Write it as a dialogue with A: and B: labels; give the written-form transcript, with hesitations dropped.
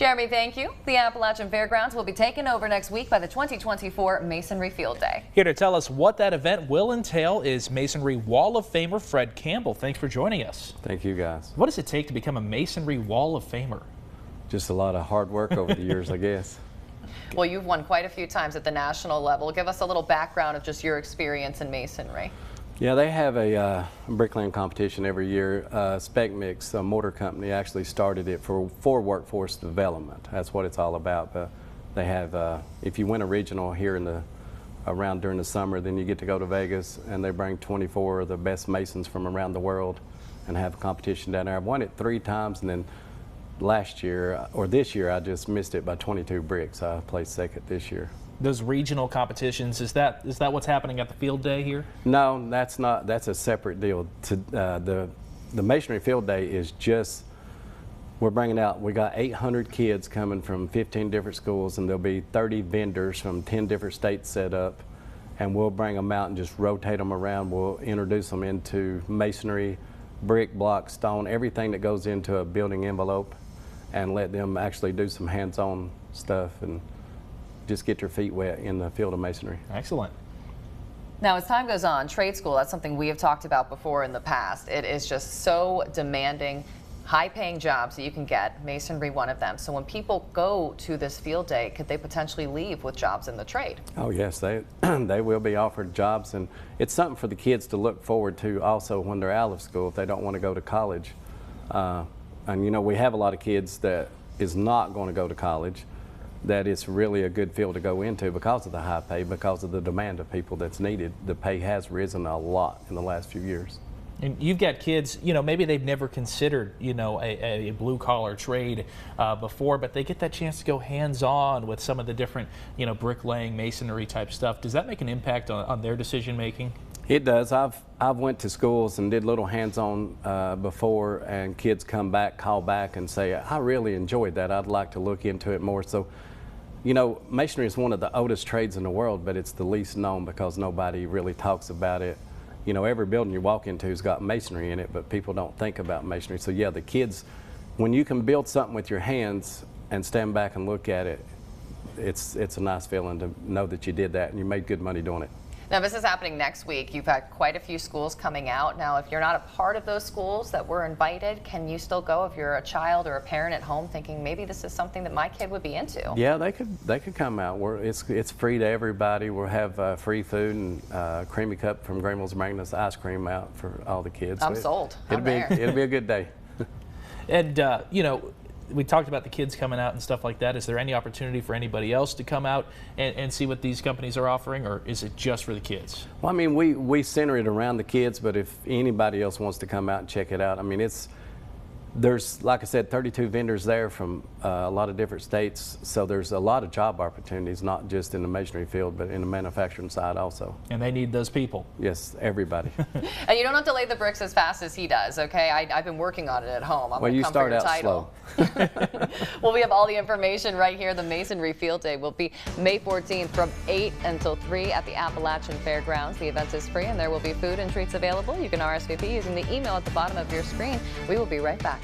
A: Jeremy, thank you. The Appalachian Fairgrounds will be taken over next week by the 2024 Masonry Field Day.
B: Here to tell us what that event will entail is Masonry Wall of Famer Fred Campbell. Thanks for joining us.
C: Thank you, guys.
B: What does it take to become a Masonry Wall of Famer?
C: Just a lot of hard work over the years, I guess.
A: Well, you've won quite a few times at the national level. Give us a little background of just your experience in masonry.
C: Yeah, they have a bricklaying competition every year. Spec Mix, a mortar company, actually started it for workforce development. That's what it's all about. But they have, if you win a regional here in around during the summer, then you get to go to Vegas, and they bring 24 of the best masons from around the world and have a competition down there. I've won it 3 times, and then last year, or this year, I just missed it by 22 bricks. I placed second this year.
B: Those regional competitions, is that what's happening at the field day here?
C: No, that's not. That's a separate deal. The Masonry Field Day is just, we're bringing out, we got 800 kids coming from 15 different schools, and there'll be 30 vendors from 10 different states set up, and we'll bring them out and just rotate them around. We'll introduce them into masonry, brick, block, stone, everything that goes into a building envelope, and let them actually do some hands-on stuff and just get your feet wet in the field of masonry.
B: Excellent.
A: Now, as time goes on, trade school, that's something we have talked about before in the past. It is just so demanding, high-paying jobs that you can get, masonry one of them. So when people go to this field day, could they potentially leave with jobs in the trade?
C: Oh yes, they will be offered jobs, and it's something for the kids to look forward to also when they're out of school if they don't want to go to college. And you know, we have a lot of kids that is not going to go to college, that it's really a good field to go into because of the high pay, because of the demand of people that's needed. The pay has risen a lot in the last few years.
B: And you've got kids, you know, maybe they've never considered, you know, a blue-collar trade before, but they get that chance to go hands-on with some of the different, you know, bricklaying, masonry type stuff. Does that make an impact on their decision-making? It
C: does. I've went to schools and did little hands-on before, and kids come back, call back and say, I really enjoyed that. I'd like to look into it more. So, you know, masonry is one of the oldest trades in the world, but it's the least known because nobody really talks about it. You know, every building you walk into has got masonry in it, but people don't think about masonry. So yeah, the kids, when you can build something with your hands and stand back and look at it, it's a nice feeling to know that you did that and you made good money doing it.
A: Now, this is happening next week. You've had quite a few schools coming out. Now, if you're not a part of those schools that were invited, can you still go if you're a child or a parent at home thinking maybe this is something that my kid would be into?
C: Yeah, they could come out. It's free to everybody. We'll have free food and Creamy Cup from Greenville's bringing us ice cream out for all the kids.
A: I'm sold.
C: It'll be a good day.
B: And you know, we talked about the kids coming out and stuff like that. Is there any opportunity for anybody else to come out and see what these companies are offering, or is it just for the kids?
C: Well, I mean, we center it around the kids, but if anybody else wants to come out and check it out, I mean, there's, like I said, 32 vendors there from a lot of different states, so there's a lot of job opportunities, not just in the masonry field, but in the manufacturing side also.
B: And they need those people.
C: Yes, everybody.
A: And you don't have to lay the bricks as fast as he does, okay? I've been working on it at home.
C: Well, you start out slow.
A: Well, we have all the information right here. The Masonry Field Day will be May 14th from 8 until 3 at the Appalachian Fairgrounds. The event is free, and there will be food and treats available. You can RSVP using the email at the bottom of your screen. We will be right back.